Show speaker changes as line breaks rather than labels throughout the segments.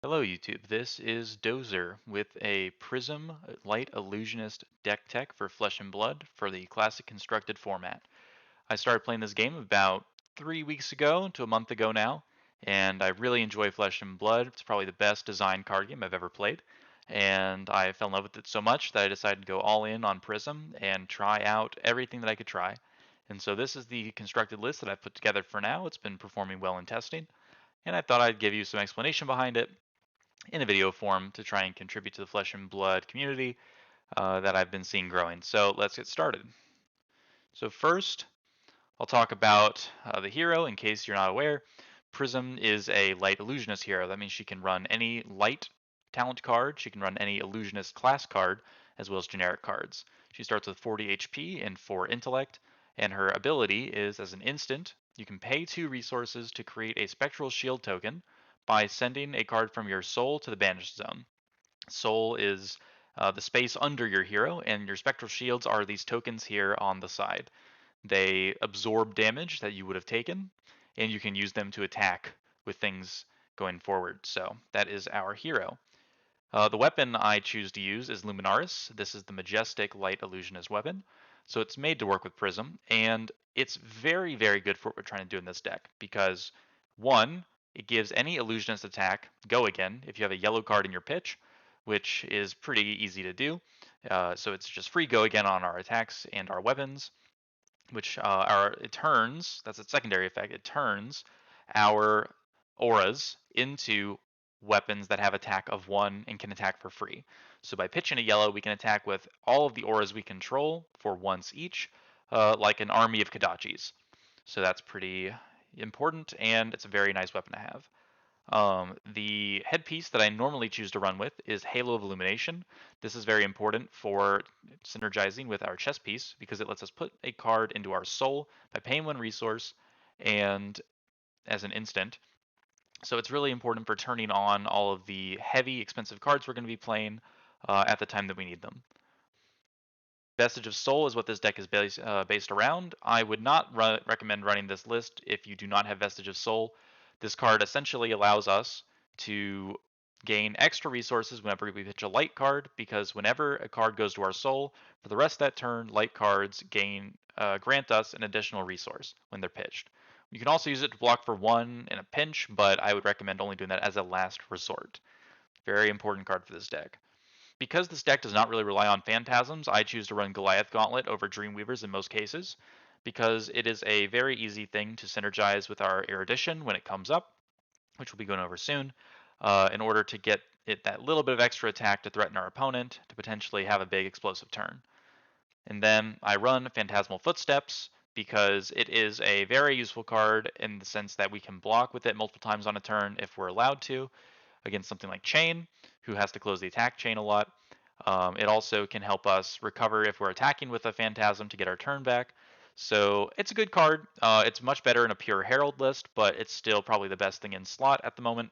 Hello YouTube, this is Dozer with a Prism Light Illusionist deck tech for Flesh and Blood for the classic constructed format. I started playing this game about 3 weeks ago to a month ago now, and I really enjoy Flesh and Blood. It's probably the best design card game I've ever played, and I fell in love with it so much that I decided to go all in on Prism and try out everything that I could try. And so this is the constructed list that I've put together for now. It's been performing well in testing, and I thought I'd give you some explanation behind it in a video form to try and contribute to the Flesh and Blood community that I've been seeing growing. So let's get started. So first, I'll talk about the hero in case you're not aware. Prism is a light illusionist hero. That means she can run any light talent card, she can run any illusionist class card, as well as generic cards. She starts with 40 HP and 4 intellect, and her ability is as an instant, you can pay 2 resources to create a spectral shield token by sending a card from your soul to the banished zone. Soul is the space under your hero, and your spectral shields are these tokens here on the side. They absorb damage that you would have taken, and you can use them to attack with things going forward. So that is our hero. The weapon I choose to use is Luminaris. This is the majestic light illusionist weapon. So it's made to work with Prism, and it's very, very good for what we're trying to do in this deck because one, it gives any illusionist attack go again if you have a yellow card in your pitch, which is pretty easy to do. So it's just free go again on our attacks and our weapons, which it turns, that's its secondary effect, it turns our auras into weapons that have attack of 1 and can attack for free. So by pitching a yellow, we can attack with all of the auras we control for once each, like an army of Kodachis. So that's pretty important, and it's a very nice weapon to have. The headpiece that I normally choose to run with is Halo of Illumination. This is very important for synergizing with our chess piece because it lets us put a card into our soul by paying 1 resource and as an instant. So it's really important for turning on all of the heavy, expensive cards we're going to be playing at the time that we need them. Vestige of Soul is what this deck is based around. I would not recommend running this list if you do not have Vestige of Soul. This card essentially allows us to gain extra resources whenever we pitch a light card, because whenever a card goes to our soul, for the rest of that turn, light cards grant us an additional resource when they're pitched. You can also use it to block for 1 in a pinch, but I would recommend only doing that as a last resort. Very important card for this deck. Because this deck does not really rely on Phantasms, I choose to run Goliath Gauntlet over Dreamweavers in most cases, because it is a very easy thing to synergize with our Erudition when it comes up, which we'll be going over soon, in order to get it that little bit of extra attack to threaten our opponent to potentially have a big explosive turn. And then I run Phantasmal Footsteps because it is a very useful card in the sense that we can block with it multiple times on a turn if we're allowed to, against something like Chain, who has to close the attack chain a lot. It also can help us recover if we're attacking with a Phantasm to get our turn back. So it's a good card. It's much better in a pure Herald list, but it's still probably the best thing in slot at the moment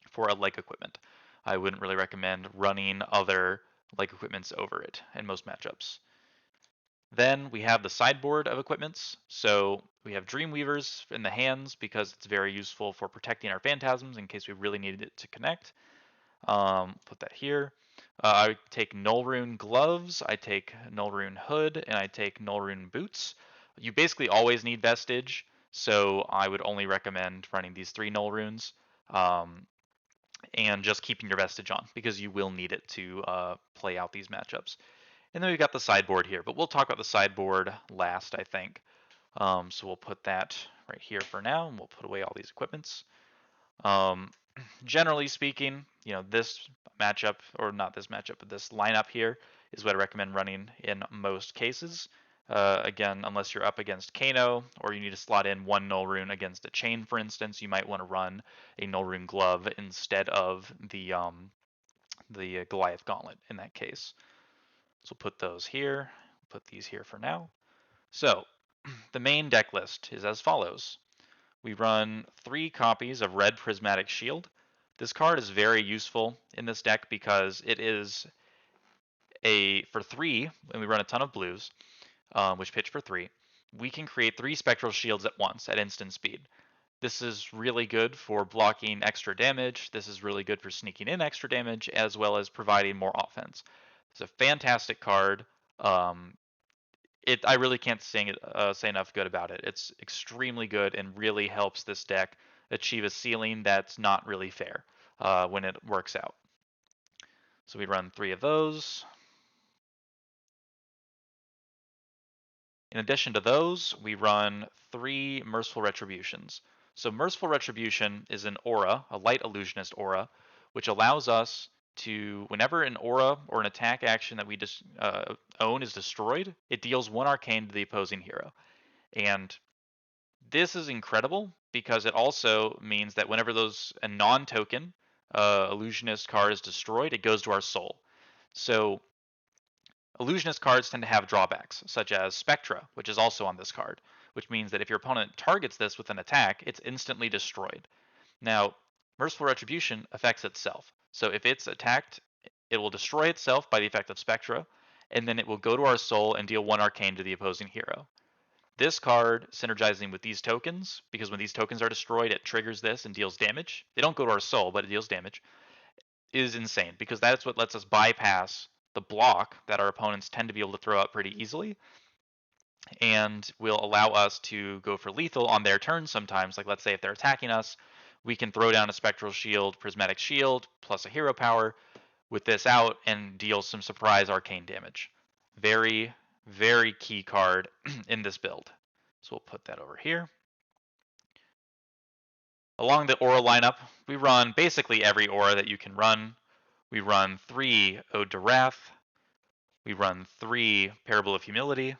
for a leg equipment. I wouldn't really recommend running other leg equipments over it in most matchups. Then we have the sideboard of equipments. So we have Dreamweavers in the hands because it's very useful for protecting our Phantasms in case we really needed it to connect. Put that here. I take Null Rune gloves, I take Null Rune hood, and I take Null Rune boots. You basically always need Vestige, so I would only recommend running these 3 Null Runes and just keeping your Vestige on because you will need it to play out these matchups. And then we've got the sideboard here, but we'll talk about the sideboard last, I think. So we'll put that right here for now, and we'll put away all these equipments. Generally speaking, this matchup, or not this matchup, but this lineup here is what I recommend running in most cases. Again, unless you're up against Kano, or you need to slot in 1 Null Rune against a Chain, for instance, you might want to run a Null Rune Glove instead of the Goliath Gauntlet in that case. So we'll put those here, put these here for now. So the main deck list is as follows. We run 3 copies of Red Prismatic Shield. This card is very useful in this deck because it is for 3, and we run a ton of blues, which pitch for 3. We can create 3 Spectral Shields at once at instant speed. This is really good for blocking extra damage. This is really good for sneaking in extra damage, as well as providing more offense. It's a fantastic card. Um, I really can't say enough good about it. It's extremely good and really helps this deck achieve a ceiling that's not really fair when it works out. So we run 3 of those. In addition to those, we run 3 Merciful Retributions. So Merciful Retribution is an aura, a light illusionist aura, which allows us to, whenever an aura or an attack action that we just own is destroyed, it deals 1 arcane to the opposing hero. And this is incredible because it also means that whenever a non-token illusionist card is destroyed, it goes to our soul. So illusionist cards tend to have drawbacks, such as Spectra, which is also on this card, which means that if your opponent targets this with an attack, it's instantly destroyed. Now, Merciful Retribution affects itself. So if it's attacked, it will destroy itself by the effect of Spectra, and then it will go to our soul and deal 1 arcane to the opposing hero. This card, synergizing with these tokens, because when these tokens are destroyed, it triggers this and deals damage. They don't go to our soul, but it deals damage, is insane, because that's what lets us bypass the block that our opponents tend to be able to throw out pretty easily, and will allow us to go for lethal on their turn sometimes. Like, let's say if they're attacking us, we can throw down a Spectral Shield, Prismatic Shield, plus a hero power with this out and deal some surprise arcane damage. Very, very key card in this build. So we'll put that over here. Along the aura lineup, we run basically every aura that you can run. We run 3 Ode to Wrath. We run 3 Parable of Humility.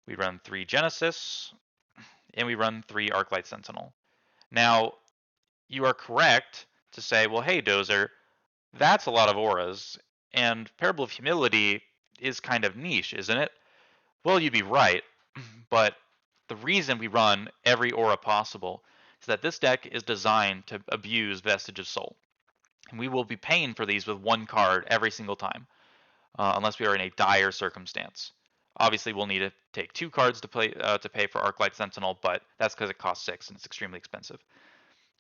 We run 3 Genesis. And we run 3 Arclight Sentinel. Now, you are correct to say, well, hey, Dozer, that's a lot of auras, and Parable of Humility is kind of niche, isn't it? Well, you'd be right, but the reason we run every aura possible is that this deck is designed to abuse Vestige of Soul. And we will be paying for these with 1 card every single time, unless we are in a dire circumstance. Obviously, we'll need to take 2 cards to pay for Arclight Sentinel, but that's because it costs 6 and it's extremely expensive.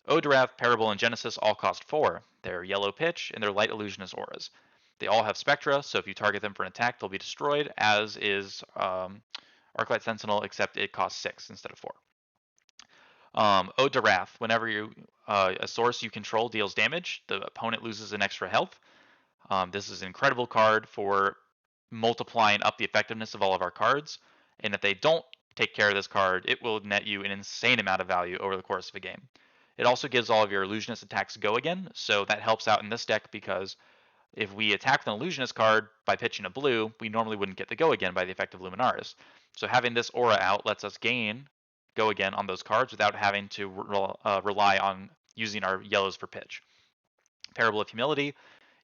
Ode to Wrath, Parable, and Genesis all cost 4. They're Yellow Pitch, and they're Light Illusionist auras. They all have Spectra, so if you target them for an attack, they'll be destroyed, as is Arclight Sentinel, except it costs 6 instead of 4. Ode to Wrath. Whenever a source you control deals damage, the opponent loses an extra health. This is an incredible card for multiplying up the effectiveness of all of our cards, and if they don't take care of this card, it will net you an insane amount of value over the course of a game. It also gives all of your illusionist attacks go again, so that helps out in this deck because if we attack an illusionist card by pitching a blue, we normally wouldn't get the go again by the effect of Luminaris. So having this aura out lets us gain go again on those cards without having to rely on using our yellows for pitch. Parable of Humility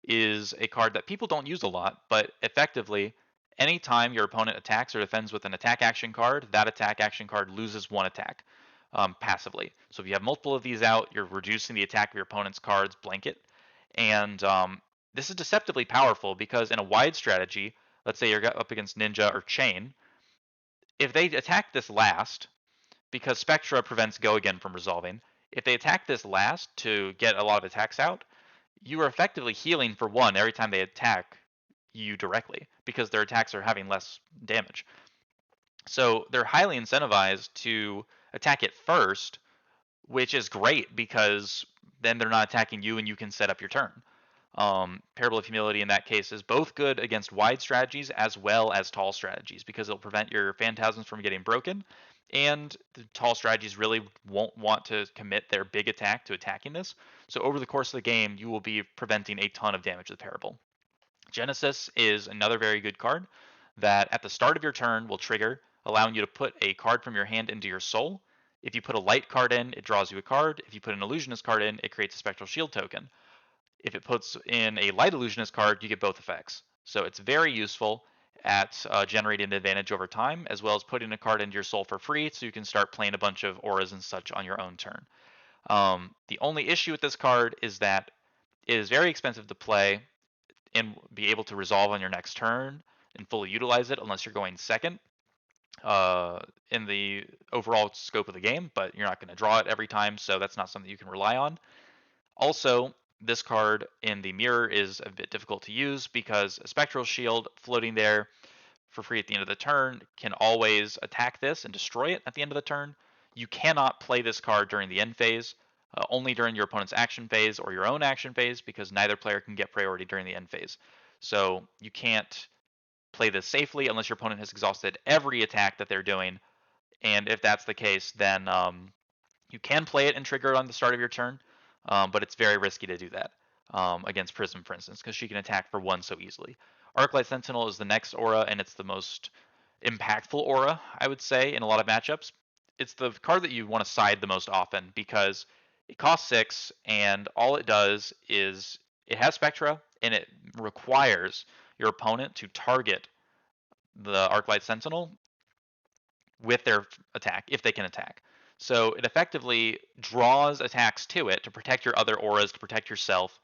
is a card that people don't use a lot, but effectively, anytime your opponent attacks or defends with an attack action card, that attack action card loses 1 attack passively. So if you have multiple of these out, you're reducing the attack of your opponent's cards blanket. And this is deceptively powerful because in a wide strategy, let's say you're up against Ninja or Chain, if they attack this last, because Spectra prevents Go Again from resolving, if they attack this last to get a lot of attacks out, you are effectively healing for 1 every time they attack you directly because their attacks are having less damage. So they're highly incentivized to attack it first, which is great because then they're not attacking you and you can set up your turn. Parable of Humility in that case is both good against wide strategies as well as tall strategies because it'll prevent your Phantasms from getting broken, and the tall strategies really won't want to commit their big attack to attacking this. So over the course of the game, you will be preventing a ton of damage with Parable. Genesis is another very good card that at the start of your turn will trigger, allowing you to put a card from your hand into your soul. If you put a light card in, it draws you a card. If you put an illusionist card in, it creates a Spectral Shield token. If it puts in a light illusionist card, you get both effects. So it's very useful at generating an advantage over time, as well as putting a card into your soul for free, so you can start playing a bunch of auras and such on your own turn. The only issue with this card is that it is very expensive to play and be able to resolve on your next turn and fully utilize it unless you're going second. uh, in the overall scope of the game, but you're not going to draw it every time, so that's not something you can rely on. Also, this card in the mirror is a bit difficult to use because a Spectral Shield floating there for free at the end of the turn can always attack this and destroy it at the end of the turn. You cannot play this card during the end phase, only during your opponent's action phase or your own action phase, because neither player can get priority during the end phase. So you can't play this safely unless your opponent has exhausted every attack that they're doing. And if that's the case, then you can play it and trigger it on the start of your turn, but it's very risky to do that against Prism, for instance, because she can attack for one so easily. Arclight Sentinel is the next aura, and it's the most impactful aura, I would say, in a lot of matchups. It's the card that you want to side the most often because it costs 6, and all it does is it has Spectra, and it requires your opponent to target the Arclight Sentinel with their attack, if they can attack. So it effectively draws attacks to it to protect your other auras, to protect yourself.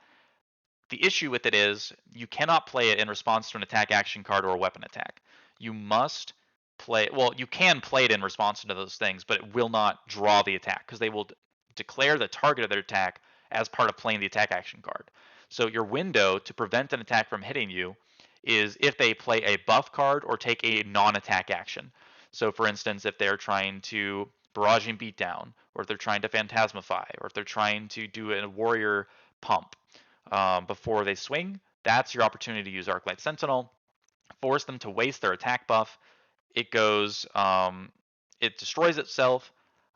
The issue with it is you cannot play it in response to an attack action card or a weapon attack. You must play, well, you can play it in response to those things, but it will not draw the attack because they will declare the target of their attack as part of playing the attack action card. So your window to prevent an attack from hitting you is if they play a buff card or take a non-attack action. So for instance, if they're trying to barraging beatdown, or if they're trying to phantasmify, or if they're trying to do a warrior pump before they swing, that's your opportunity to use Arclight Sentinel. Force them to waste their attack buff. It goes, it destroys itself,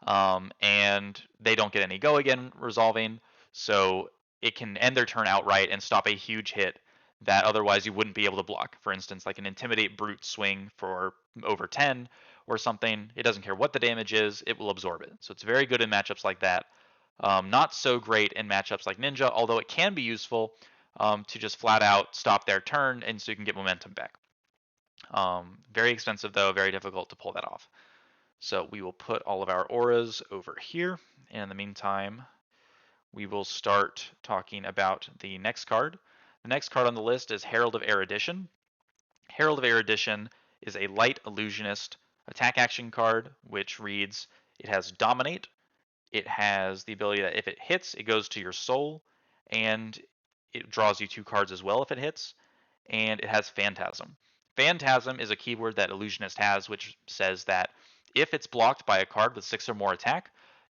and they don't get any go again resolving. So it can end their turn outright and stop a huge hit that otherwise you wouldn't be able to block. For instance, like an Intimidate Brute swing for over 10 or something. It doesn't care what the damage is, it will absorb it. So it's very good in matchups like that. Not so great in matchups like Ninja, although it can be useful to just flat out stop their turn and so you can get momentum back. Very expensive though, very difficult to pull that off. So we will put all of our auras over here. And in the meantime, we will start talking about the next card. The next card on the list is Herald of Erudition. Herald of Erudition is a light illusionist attack action card, which reads, it has Dominate. It has the ability that if it hits, it goes to your soul, and it draws you 2 cards as well if it hits, and it has Phantasm. Phantasm is a keyword that Illusionist has, which says that if it's blocked by a card with 6 or more attack,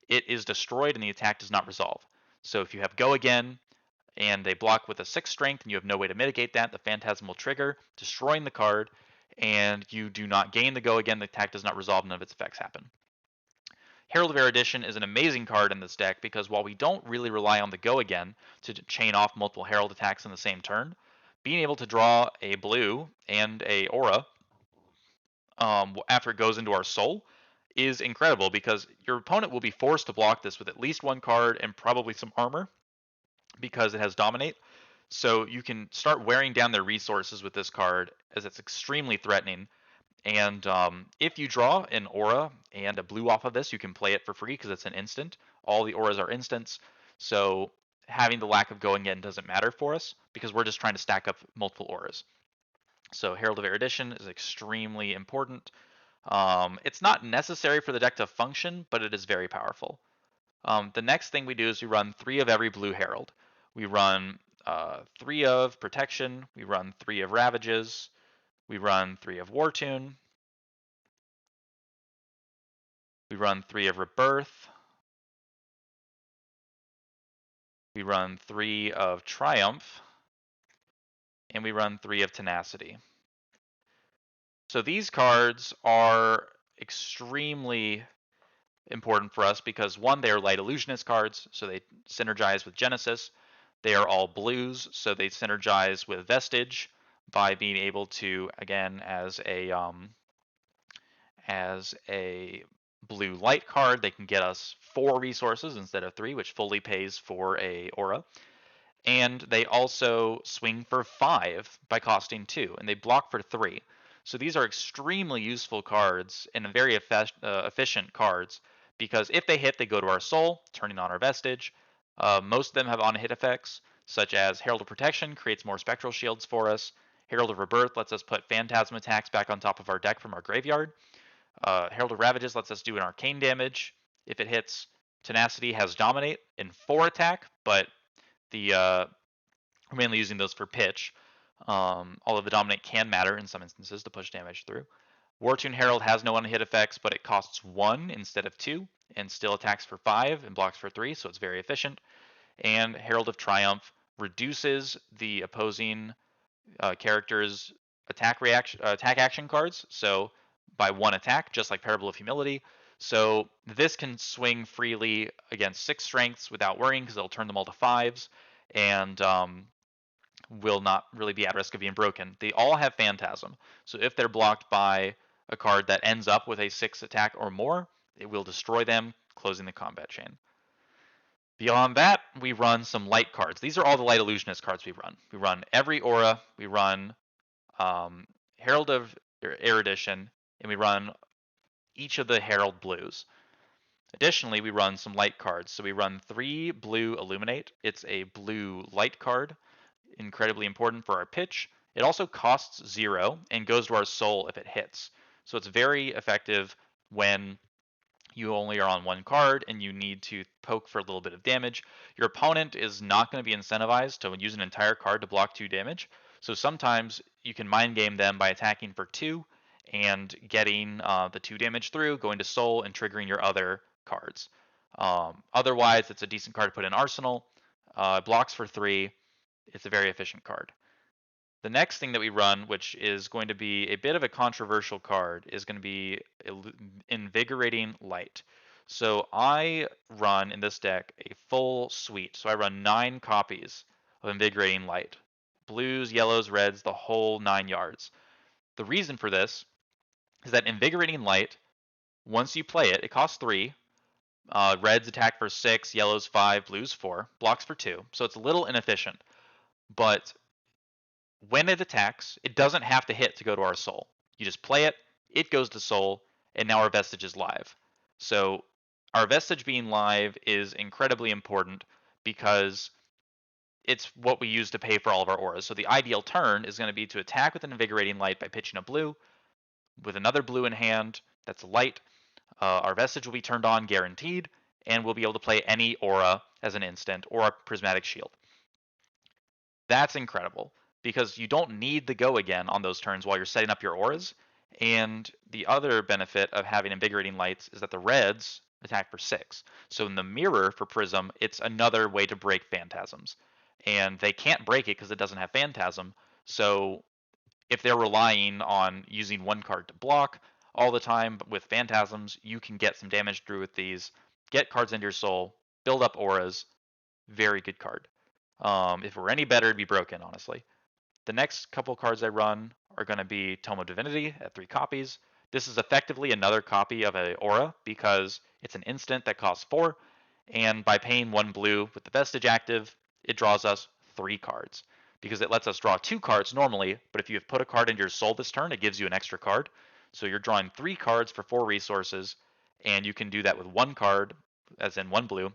it is destroyed and the attack does not resolve. So if you have Go Again and they block with a 6 strength and you have no way to mitigate that, the Phantasm will trigger, destroying the card, and you do not gain the Go Again, the attack does not resolve, none of its effects happen. Herald of Erudition is an amazing card in this deck because while we don't really rely on the Go Again to chain off multiple Herald attacks in the same turn, being able to draw a blue and a aura after it goes into our soul is incredible because your opponent will be forced to block this with at least 1 card and probably some armor because it has Dominate. So you can start wearing down their resources with this card as it's extremely threatening. And if you draw an aura and a blue off of this, you can play it for free because it's an instant. All the auras are instants. So having the lack of going in doesn't matter for us because we're just trying to stack up multiple auras. So Herald of Erudition is extremely important. It's not necessary for the deck to function, but it is very powerful. The next thing we do is we run 3 of every blue Herald. We run 3 of Protection, we run 3 of Ravages, we run 3 of Wartune, we run 3 of Rebirth, we run 3 of Triumph, and we run 3 of Tenacity. So these cards are extremely important for us because 1, they are light illusionist cards, so they synergize with Genesis. They are all blues, so they synergize with Vestige by being able to, again, as a blue light card, they can get us 4 resources instead of 3, which fully pays for a aura. And they also swing for 5 by costing 2, and they block for 3. So these are extremely useful cards and very efficient cards because if they hit, they go to our soul, turning on our Vestige. Most of them have on-hit effects, such as Herald of Protection creates more spectral shields for us. Herald of Rebirth lets us put Phantasm attacks back on top of our deck from our graveyard. Herald of Ravages lets us do an arcane damage. If it hits, Tenacity has Dominate in 4 attack, but we're mainly using those for pitch. Although the Dominate can matter in some instances to push damage through. Wartune Herald has no one-hit effects, but it costs 1 instead of 2, and still attacks for 5 and blocks for 3, so it's very efficient. And Herald of Triumph reduces the opposing character's attack action cards, so by 1 attack, just like Parable of Humility. So this can swing freely against 6 strengths without worrying, because it'll turn them all to 5s, and will not really be at risk of being broken. They all have Phantasm, so if they're blocked by a card that ends up with a 6 attack or more, it will destroy them, closing the combat chain. Beyond that, we run some light cards. These are all the Light Illusionist cards we run. We run every aura, we run Herald of Erudition, and we run each of the Herald blues. Additionally, we run some light cards. So we run 3 blue Illuminate. It's a blue light card, incredibly important for our pitch. It also costs 0 and goes to our soul if it hits. So it's very effective when you only are on 1 card and you need to poke for a little bit of damage. Your opponent is not going to be incentivized to use an entire card to block 2 damage. So sometimes you can mind game them by attacking for 2 and getting the 2 damage through, going to soul, and triggering your other cards. Otherwise, it's a decent card to put in arsenal. Blocks for 3. It's a very efficient card. The next thing that we run, which is going to be a bit of a controversial card, is going to be Invigorating Light. So I run in this deck a full suite. So I run 9 copies of Invigorating Light. Blues, yellows, reds, the whole 9 yards. The reason for this is that Invigorating Light, once you play it, it costs 3. Reds attack for 6, yellows 5, blues 4, blocks for 2. So it's a little inefficient. But when it attacks, it doesn't have to hit to go to our soul. You just play it, it goes to soul, and now our Vestige is live. So our Vestige being live is incredibly important because it's what we use to pay for all of our auras. So the ideal turn is going to be to attack with an Invigorating Light by pitching a blue, with another blue in hand that's light. Our Vestige will be turned on guaranteed, and we'll be able to play any aura as an instant or a Prismatic Shield. That's incredible, because you don't need the go again on those turns while you're setting up your auras. And the other benefit of having Invigorating Lights is that the reds attack for 6. So in the mirror for Prism, it's another way to break Phantasms. And they can't break it because it doesn't have Phantasm. So if they're relying on using 1 card to block all the time with Phantasms, you can get some damage through with these, get cards into your soul, build up auras. Very good card. If it were any better, it'd be broken, honestly. The next couple cards I run are going to be Tome of Divinity at 3 copies. This is effectively another copy of an aura because it's an instant that costs 4, and by paying 1 blue with the Vestige active, it draws us 3 cards. Because it lets us draw 2 cards normally, but if you have put a card into your soul this turn, it gives you an extra card. So you're drawing 3 cards for 4 resources, and you can do that with 1 card, as in 1 blue.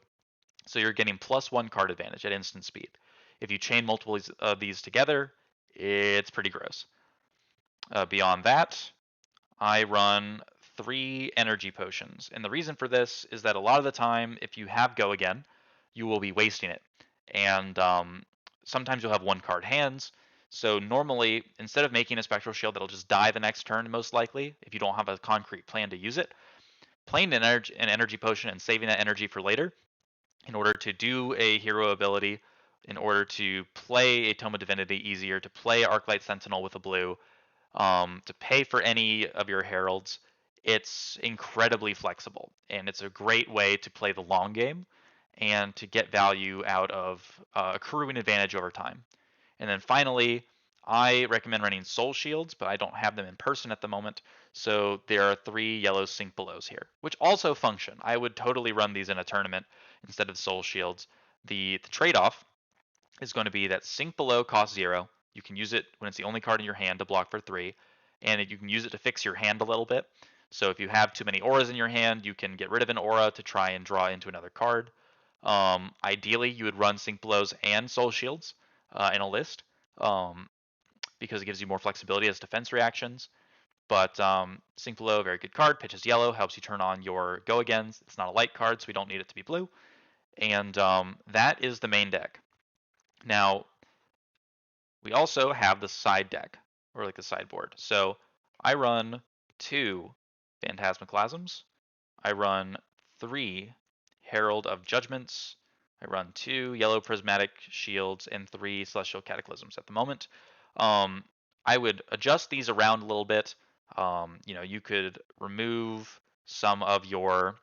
So you're getting +1 card advantage at instant speed. If you chain multiple of these together, it's pretty gross. Beyond that, I run 3 energy potions. And the reason for this is that a lot of the time, if you have go again, you will be wasting it. And sometimes you'll have 1 card hands. So normally, instead of making a Spectral Shield that'll just die the next turn, most likely, if you don't have a concrete plan to use it, playing an energy potion and saving that energy for later in order to do a hero ability, in order to play a Tome of Divinity easier, to play Arclight Sentinel with a blue, to pay for any of your heralds, it's incredibly flexible. And it's a great way to play the long game and to get value out of accruing advantage over time. And then finally, I recommend running Soul Shields, but I don't have them in person at the moment. So there are 3 yellow Sink Belows here, which also function. I would totally run these in a tournament instead of Soul Shields. The trade-off is going to be that Sink Below costs 0. You can use it when it's the only card in your hand to block for 3. And you can use it to fix your hand a little bit. So if you have too many auras in your hand, you can get rid of an aura to try and draw into another card. Ideally, you would run Sink Belows and Soul Shields in a list because it gives you more flexibility as defense reactions. But Sink Below, very good card. Pitches yellow, helps you turn on your go agains. It's not a light card, so we don't need it to be blue. And that is the main deck. Now, we also have the side deck, or like the sideboard. So I run 2 Phantasmaclasms. I run 3 Herald of Judgments. I run 2 Yellow Prismatic Shields and 3 Celestial Cataclysms at the moment. I would adjust these around a little bit. You could remove some of your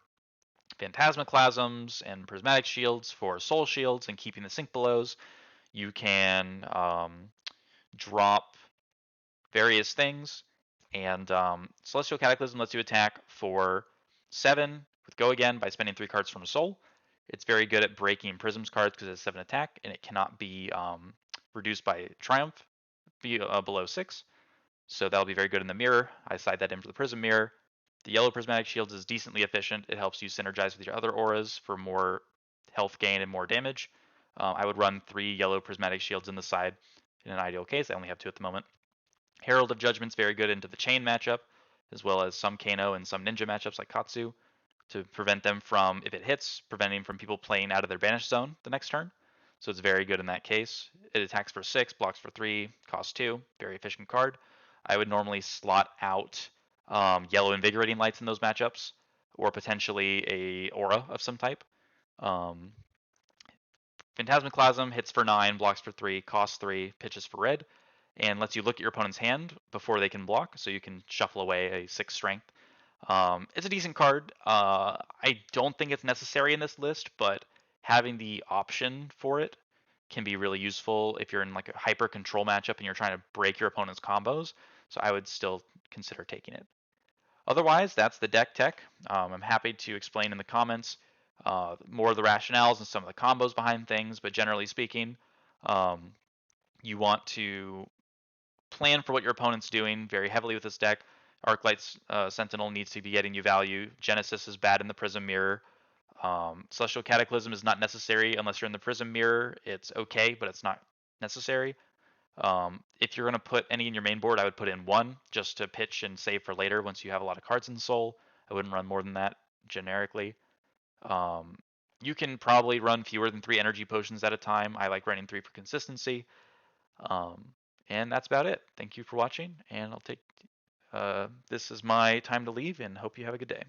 Phantasmaclasms and Prismatic Shields for Soul Shields and keeping the Sink Belows. You can drop various things, and Celestial Cataclysm lets you attack for 7 with Go Again by spending 3 cards from a soul. It's very good at breaking Prism's cards because it's 7 attack, and it cannot be reduced by Triumph below 6. So that'll be very good in the mirror. I slide that into the Prism mirror. The Yellow Prismatic Shields is decently efficient. It helps you synergize with your other auras for more health gain and more damage. I would run 3 Yellow Prismatic Shields in the side in an ideal case. I only have 2 at the moment. Herald of Judgment's very good into the chain matchup, as well as some Kano and some ninja matchups like Katsu, to prevent them from, if it hits, preventing from people playing out of their banish zone the next turn. So it's very good in that case. It attacks for 6, blocks for 3, costs 2. Very efficient card. I would normally slot out yellow Invigorating Lights in those matchups, or potentially a aura of some type. Phantasmaclasm hits for 9, blocks for 3, costs 3, pitches for red, and lets you look at your opponent's hand before they can block, so you can shuffle away a 6 strength. It's a decent card. I don't think it's necessary in this list, but having the option for it can be really useful if you're in like a hyper control matchup and you're trying to break your opponent's combos. So I would still consider taking it. Otherwise, that's the deck tech. I'm happy to explain in the comments more of the rationales and some of the combos behind things, but generally speaking, you want to plan for what your opponent's doing very heavily with this deck. Arclight's Sentinel needs to be getting you value. Genesis is bad in the Prism Mirror. Celestial Cataclysm is not necessary unless you're in the Prism Mirror. It's okay, but it's not necessary. If you're going to put any in your main board, I would put in 1 just to pitch and save for later once you have a lot of cards in Soul. I wouldn't run more than that generically. You can probably run fewer than 3 energy potions at a time. I like running 3 for consistency. And that's about it. Thank you for watching, and I'll take this is my time to leave, and hope you have a good day.